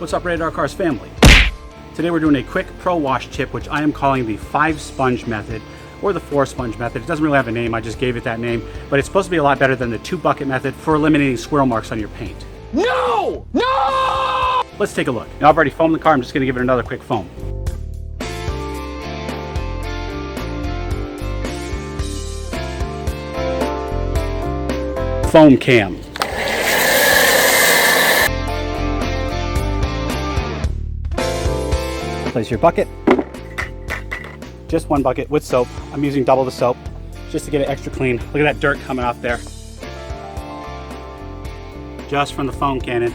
What's up, Radar Cars family? Today we're doing a quick pro wash tip, which I am calling the 5 sponge method or the 4 sponge method. It doesn't really have a name, I just gave it that name, but it's supposed to be a lot better than the 2 bucket method for eliminating swirl marks on your paint. No! No! Let's take a look. Now I've already foamed the car, I'm just gonna give it another quick foam. Foam cam. Place your bucket. Just 1 bucket with soap. I'm using double the soap just to get it extra clean. Look at that dirt coming off there. Just from the foam cannon.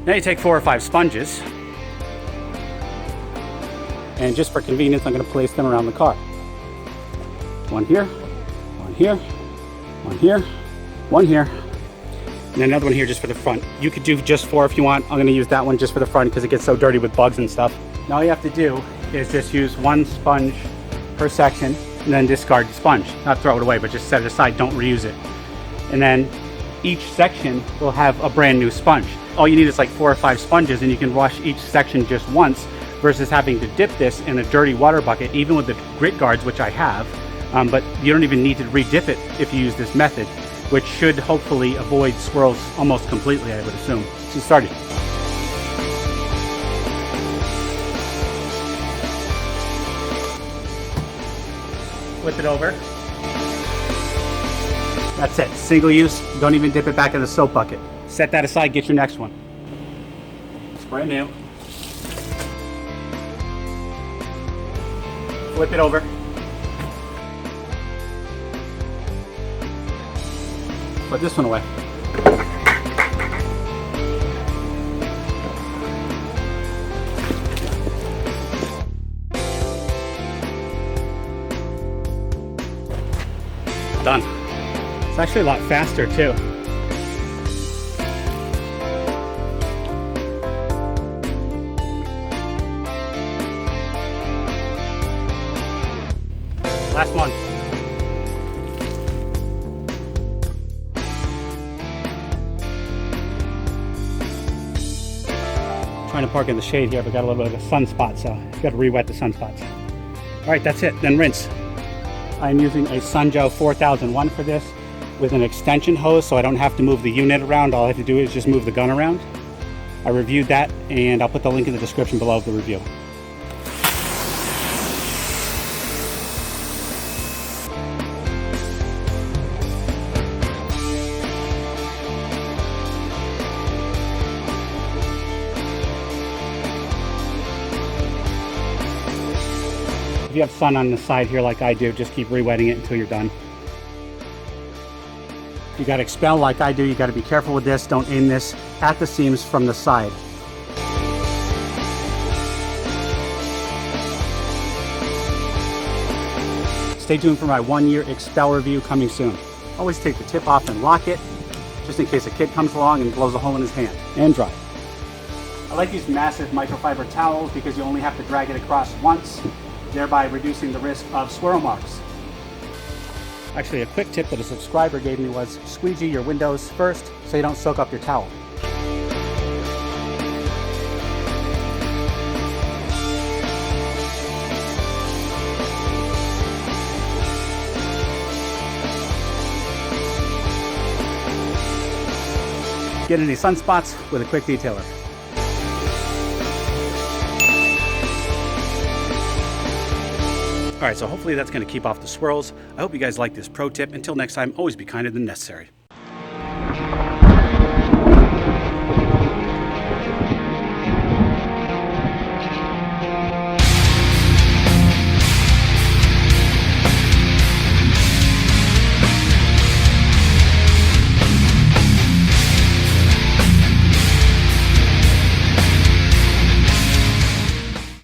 Now you take 4 or 5 sponges. And just for convenience, I'm going to place them around the car. 1 here, 1 here, 1 here, 1 here, and then another one here just for the front. You could do just 4 if you want. I'm going to use that one just for the front because it gets so dirty with bugs and stuff. Now all you have to do is just use 1 sponge per section and then discard the sponge. Not throw it away, but just set it aside, don't reuse it. And then each section will have a brand new sponge. All you need is like 4 or 5 sponges and you can wash each section just once versus having to dip this in a dirty water bucket, even with the grit guards, which I have. But you don't even need to re-dip it if you use this method, which should hopefully avoid swirls almost completely, I would assume. Let's get started. Flip it over. That's it, single use. Don't even dip it back in the soap bucket. Set that aside, get your next one. It's brand new. Flip it over. Put this one away. Done. It's actually a lot faster too. Last one. Trying to park in the shade here, but got a little bit of a sunspot, so got to re-wet the sunspots. All right, that's it. Then rinse. I'm using a Sunjo 4001 for this with an extension hose, so I don't have to move the unit around. All I have to do is just move the gun around. I reviewed that, and I'll put the link in the description below of the review. If you have sun on the side here like I do, just keep re-wetting it until you're done. You got to expel like I do. You got to be careful with this. Don't aim this at the seams from the side. Stay tuned for my 1-year expel review coming soon. Always take the tip off and lock it, just in case a kid comes along and blows a hole in his hand. And dry. I like these massive microfiber towels because you only have to drag it across once, thereby reducing the risk of swirl marks. Actually, a quick tip that a subscriber gave me was squeegee your windows first so you don't soak up your towel. Get any sunspots with a quick detailer. All right, so hopefully that's going to keep off the swirls. I hope you guys like this pro tip. Until next time, always be kinder than necessary.